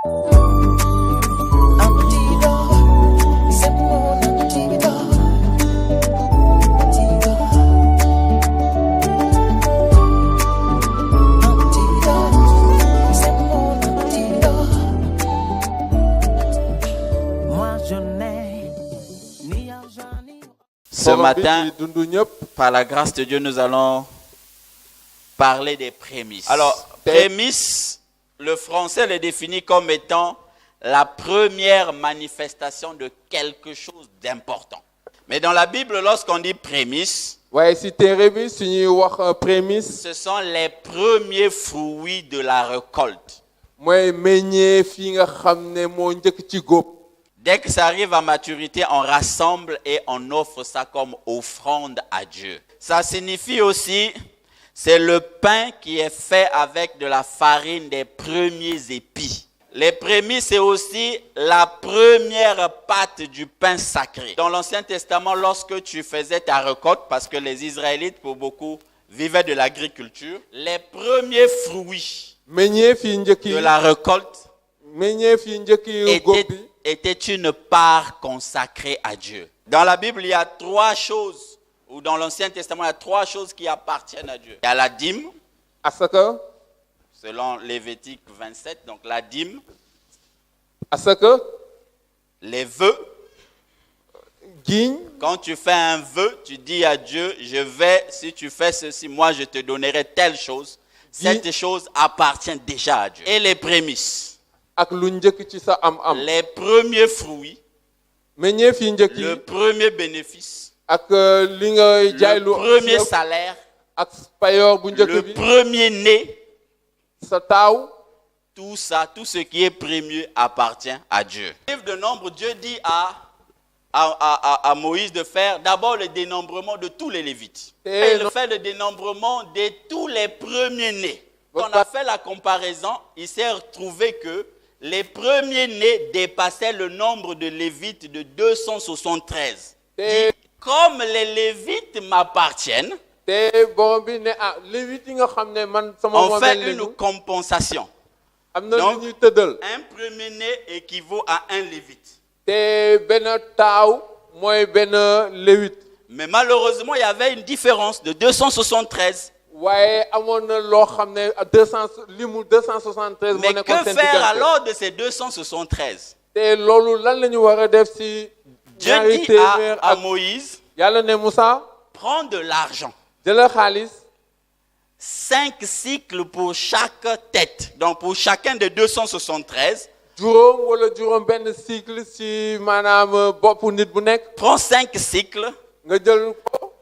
Ce matin, par la grâce de Dieu, nous allons parler des prémices. Alors, prémices, le français le définit comme étant la première manifestation de quelque chose d'important. Mais dans la Bible, lorsqu'on dit prémices, ce sont les premiers fruits de la récolte. Dès que ça arrive à maturité, on rassemble et on offre ça comme offrande à Dieu. Ça signifie aussi, c'est le pain qui est fait avec de la farine des premiers épis. Les prémices, c'est aussi la première pâte du pain sacré. Dans l'Ancien Testament, lorsque tu faisais ta récolte, parce que les Israélites, pour beaucoup, vivaient de l'agriculture, les premiers fruits de la récolte était une part consacrée à Dieu. Dans la Bible, il y a trois choses, ou dans l'Ancien Testament, il y a trois choses qui appartiennent à Dieu. Il y a la dîme, selon Lévitique 27, donc la dîme, les vœux. Quand tu fais un vœu, tu dis à Dieu, si tu fais ceci, moi je te donnerai telle chose. Cette chose appartient déjà à Dieu. Et les prémices. Les premiers fruits, le premier bénéfice, le premier salaire, le premier né, tout ça, tout ce qui est premier appartient à Dieu. Le livre de Nombre, Dieu dit à Moïse de faire d'abord le dénombrement de tous les Lévites. Et il fait le dénombrement de tous les premiers-nés. Quand on a fait la comparaison, il s'est retrouvé que les premiers-nés dépassaient le nombre de Lévites de 273. Et comme les Lévites m'appartiennent, on fait une compensation. Donc, un premier-né équivaut à un Lévite. Mais malheureusement, il y avait une différence de 273. Mais que faire alors de ces 273? Dieu dit à Moïse, prends de l'argent. 5 cycles pour chaque tête. Donc pour chacun de 273. Prends 5 cycles.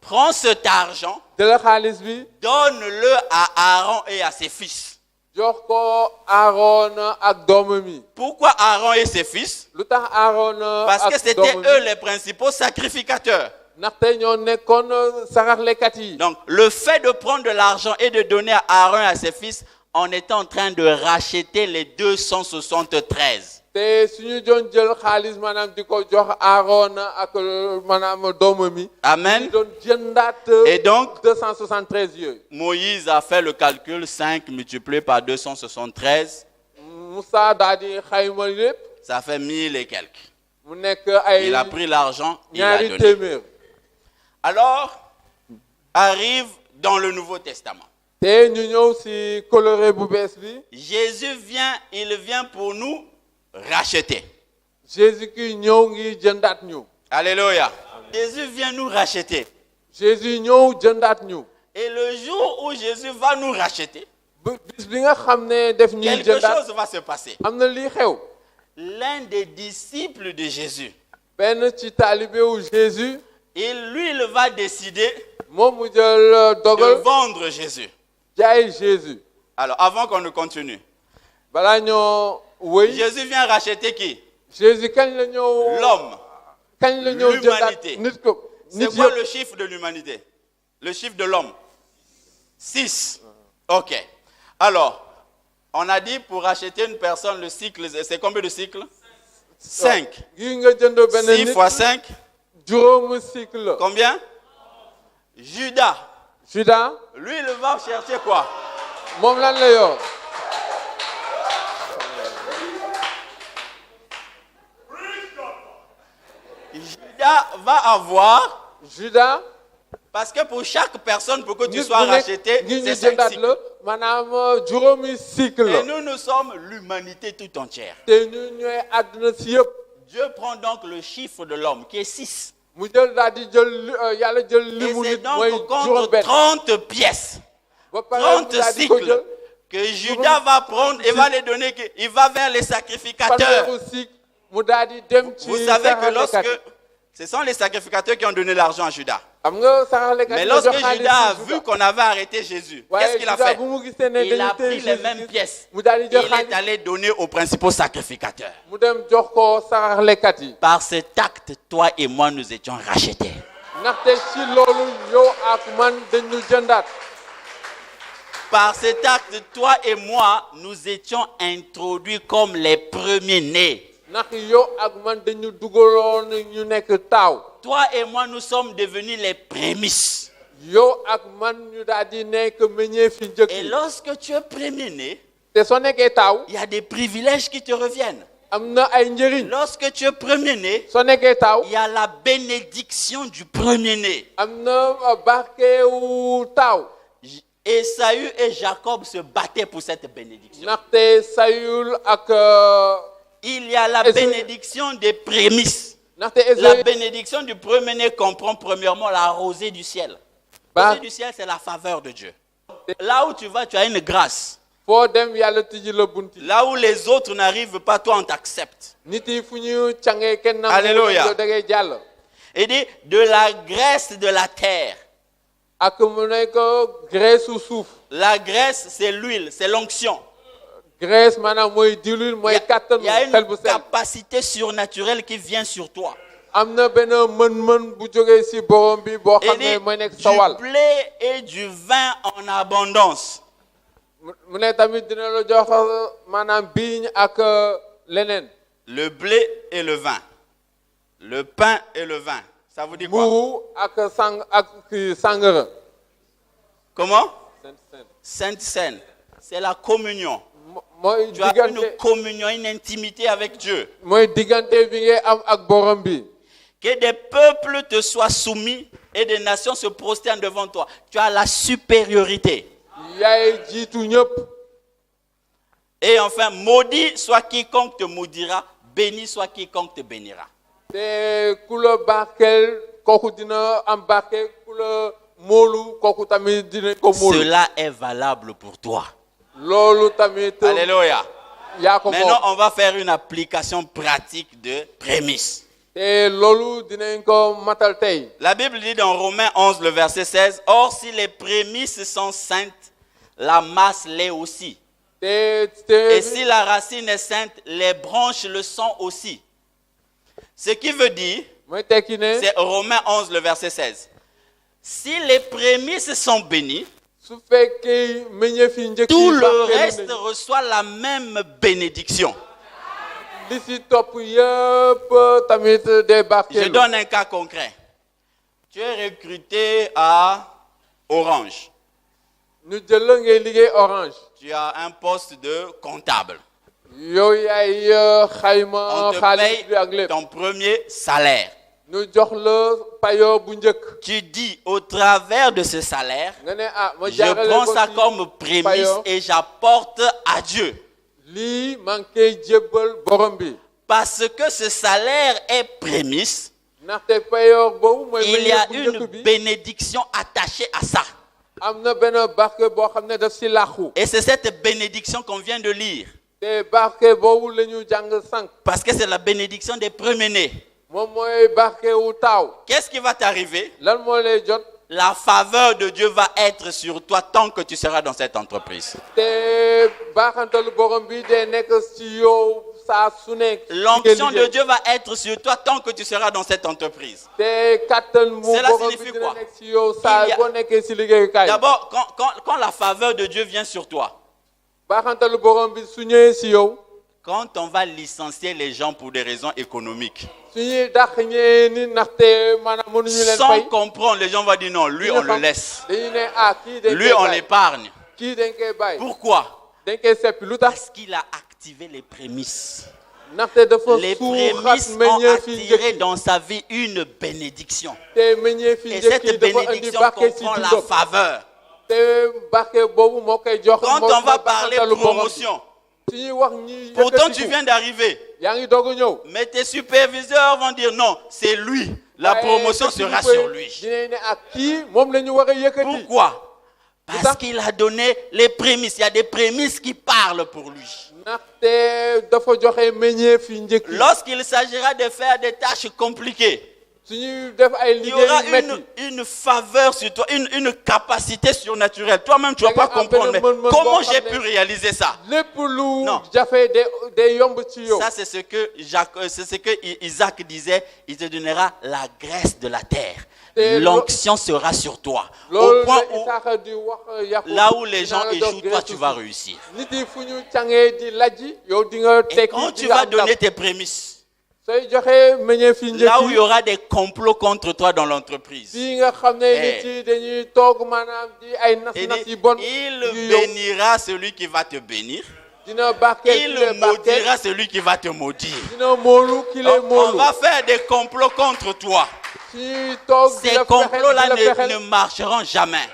Prends cet argent, donne-le à Aaron et à ses fils. Pourquoi Aaron et ses fils? Parce que c'était eux les principaux sacrificateurs. Donc, le fait de prendre de l'argent et de donner à Aaron et à ses fils, on était en train de racheter les 273. Amen. Et donc, Moïse a fait le calcul 5 multiplié par 273. Ça fait 1000 et quelques. Il a pris l'argent, il a donné. Alors, arrive dans le Nouveau Testament. Jésus vient, il vient pour nous racheter. Alléluia. Jésus vient nous racheter. Et le jour où Jésus va nous racheter, quelque chose va se passer. L'un des disciples de Jésus, il va décider de vendre Jésus. Alors, avant qu'on ne continue, Jésus vient racheter qui? L'homme. L'humanité. C'est quoi le chiffre de l'humanité? Le chiffre de l'homme? 6. Ok. Alors, on a dit pour racheter une personne, le cycle, c'est combien de cycles? 5. 6 fois 5? Combien? Judas. Lui, il va chercher quoi? Judas va avoir, Judas parce que pour chaque personne, pour que tu nit sois bu nekk racheté, ngir ñu c'est 5 jëndaat cycles. la maanaam juróomi cycle Et la nous sommes l'humanité tout entière. te ñu ñooy àdduna si yëpp Dieu prend donc le chiffre de l'homme qui est 6. mu jël daal di jël yàlla jël Et limu c'est nit mooy donc contre juróom-benn 30 pièces, ba pare 30 mu daal di ko cycles jël que Judas va prendre et va les donner. Il va vers les sacrificateurs. fanweeru cycle mu daal di dem ci Vous savez que saraxalekat lorsque ce sont les sacrificateurs qui ont donné l'argent à Judas. xam nga saraxalekat Mais yi lorsque jox xaalis Judas a ci vu qu'on avait arrêté Jésus, qu'est-ce waaye qu'il a Judas fait? bu mu gisee ne Il a dañu pris téye les mêmes Jésus pièces. mu daal di Il jël est xaalis allé donner aux principaux sacrificateurs. mu dem jox ko saraxalekat yi Par cet acte, toi et moi, nous étions rachetés. ndaxte ci loolu yow ak man dañu jëndaat Par cet acte, toi et moi, nous étions introduits comme les premiers-nés. ndax yow ak man dañu dugaloon ñu nekk taaw Toi et moi, nous sommes devenus les prémices. yow ak man ñu daal di nekk meññee fi njëkk Et yi lorsque tu es premier-né, te soo nekkee taaw il y a des privilèges qui te reviennent. am na ay njëriñ Lorsque tu es premier-né, soo nekkee taaw il y a la bénédiction du premier-né. am na barkeewu taaw Ésaü et Jacob se battaient pour cette bénédiction. ndaxte Sayul ak Il y a la Ésaü- bénédiction des prémices. ndaxte La Ésaü bénédiction du premier-né comprend premièrement la rosée du ciel. La Ba- rosée du ciel, c'est la faveur de Dieu. Là où tu vas, tu as une grâce. foo dem yàlla tijji la bunti Là où les autres n'arrivent pas, toi, on t'accepte. nit yi fu ñu cangee kenn nangu Alléluia. yow da ngay jàll Et dit, de la graisse de la terre. ak mu nekk graisse su suuf La graisse, c'est l'huile, c'est l'onction. graisse maanaam mooy diwlin mooy kàttanu Il y a xel bu une sell capacité surnaturelle qui vient sur toi. am na benn mën-mën bu jógee si borom bi boo Et xam dit, ne mooy nekk sa wàll du blé et du vin en abondance. mu ne tamit dina la jox maanaam biiñ ak leneen Le blé et le vin. Le pain et le vin. Ça vous dit quoi? mburu ak sàngara Comment? Sainte Seine. C'est la communion. mooy Tu as diggante une communion, une intimité avec Dieu. mooy diggante bi ngay am ak borom bi Que des peuples te soient soumis et des nations se prosternent devant toi. Tu as la supériorité. yaay jiitu ñëpp Et enfin, maudit soit quiconque te maudira, béni soit quiconque te bénira. te ku la barkeel kooku dina am barke ku la móolu kooku tamit dina ko móolu Cela est valable pour toi. loolu tamit Alléluia. yaa ko moom Maintenant, on va faire une application pratique de prémisse. te loolu dinañ ko matal tey La Bible dit dans Romains 11, le verset 16, « Or, si les prémices sont saintes, la masse l'est aussi. Et si la racine est sainte, les branches le sont aussi. » Ce qui veut dire, mooy tekki ne c'est Romains 11, le verset 16. Si les prémices sont bénies, su fekkee meññeef yi njëkk tout yi le barkeelu reste nañu reçoit la même bénédiction. li si topp yëpp tamit day Je barkeelu donne un cas concret. Tu es recruté à Orange. ñu jël la ngay liggéey Orange Tu as un poste de comptable. yow yaay xayma On te xaalis bi ak paye lépp ton premier salaire. ñu jox la payoor bu njëkk Tu dis au travers de ce salaire, nga ne ma je jaarale prends ko ça ci comme prémisse payoor et j'apporte à Dieu. lii maa ngi koy jébbal borom bi Parce que ce salaire est prémisse, ndaxte payoor boobu mooy il y a meññeef bu une njëkk bi bénédiction attachée à ça. am na benn barke boo xam ne daf si làqu Et c'est cette bénédiction qu'on vient de lire. te barke boobu la ñu jàng sànq Parce que c'est la bénédiction des premiers-nés. moom mooy barke wu taaw Qu'est-ce qui va t'arriver? lan moo lay jot La faveur de Dieu va être sur toi tant que tu seras dans cette entreprise. te baaxantalu borom bi day nekk si yow saa su nekk L'onction de Dieu va être sur toi tant que tu seras dans cette entreprise. te kattan mu Cela borom bi signifie dina quoi? nekk si yow saa Il y a- boo nekkee si liggéeyukaay D'abord, quand la faveur de Dieu vient sur toi, baaxantalu borom bi su ñëwee si yow quand on va licencier les gens pour des raisons économiques, su ñuy dàq ñee ni ndaxte maanaam mënuñu leen sans fay comprendre, les gens vont dire non, lui on le laisse. dañuy ne kii dañ Lui koy on bàyyi l'épargne. kii dañ koy bàyyi Pourquoi? dañ koy seppi lu tax Parce qu'il a activé les prémices. ndaxte dafa les suuxat prémices ont meññeef yi njëkk attiré yi dans sa vie une bénédiction. te meññeef yi Et njëkk yi cette dafa andi bénédiction barke ci comprend la dundam faveur. te barke boobu moo koy jox Quand on va parler promotion, su ñuy wax ñi pourtant tu viens d'arriver, yaa ngi doog a ñëw mais tes superviseurs vont dire non, c'est lui. La promotion sera sur lui. dinañ ne ak kii moom la ñu war a yëkkati. Pourquoi? Parce qu'il a donné les prémices. Il y a des prémices qui parlent pour lui. ndaxte dafa joxe meññeef yi njëkk yi. Lorsqu'il s'agira de faire des tâches compliquées, su ñuy def ay il y aura liggéey yu métti. une faveur sur toi, une capacité surnaturelle. Toi-même, tu ne vas pas comprendre. Mais comment j'ai pu réaliser ça? lépp lu Non. jafe day yomb ci yow. Ça, c'est ce que Isaac disait. Il te donnera la graisse de la terre. L'onction sera sur toi. Au loolu point la où, Isaaxa di wax Yakob, là où les gens dina la jox échouent, toi, graisse tu vas aussi. réussir. nit yi fu ñu cangee di lajji yow di nga Et tekki quand di tu nga vas am ndam. donner tes prémices, sooy joxe meññeef yi là njëkk où il y yi aura des complots contre toi dans l'entreprise, fii nga xam ne nit yi dañuy toog maanaam di ay il nas-nas dit, yi bon il yu yow bénira celui qui va te bénir, dina barkeel ki il lay barkeel maudira celui qui va te maudire. dina moolu ki lay On moolu va faire des complots contre toi. ci toog di Ces la complots-là fexeel di la ne fexeel marcheront jamais.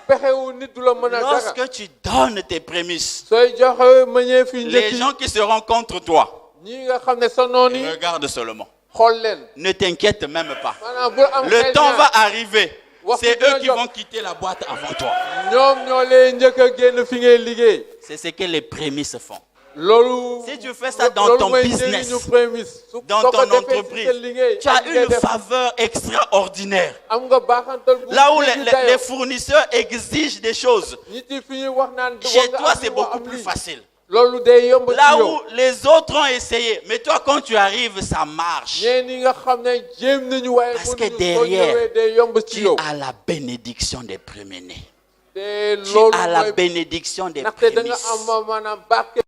pexewu nit du la mën a dara Lorsque tu donnes tes prémices, sooy joxe meññeef yi njëkk les yi gens qui seront contre toi, ñi nga xam ne sa noon yi regarde seulement. xool leen Ne t'inquiète même pas. maanaam bul am Le xel temps ñaar. va arriver. Waxtu C'est dina eux qui jot. vont quitter la boîte avant toi. ñoom ñoo lay njëkk a génn fi ngay liggéey C'est ce que les prémices font. loolu Si tu fais ça dans loolu ton mooy business, njëriñu prémisse. dans Soo ko ton defee entreprise, ci sa liggéey, tu as ak li ngay une def, faveur extraordinaire. am nga baaxantal bu Là où jéggi dayoo. les fournisseurs exigent des choses, nit yi fi ñuy wax naan chez war nga toi am c'est lii, war beaucoup am plus lii. facile. loolu day yomb ci Là yow. où les autres ont essayé, mais toi quand tu arrives, ça marche. ñeen ñi nga xam ne jéem nañu waaye Parce que mënuñu, soo derrière, ñëwee day yomb ci Tu yow. as la bénédiction des premiers-nés. te Tu loolu as la mooy bénédiction des ndaxte da nga prémices. am maanaam barke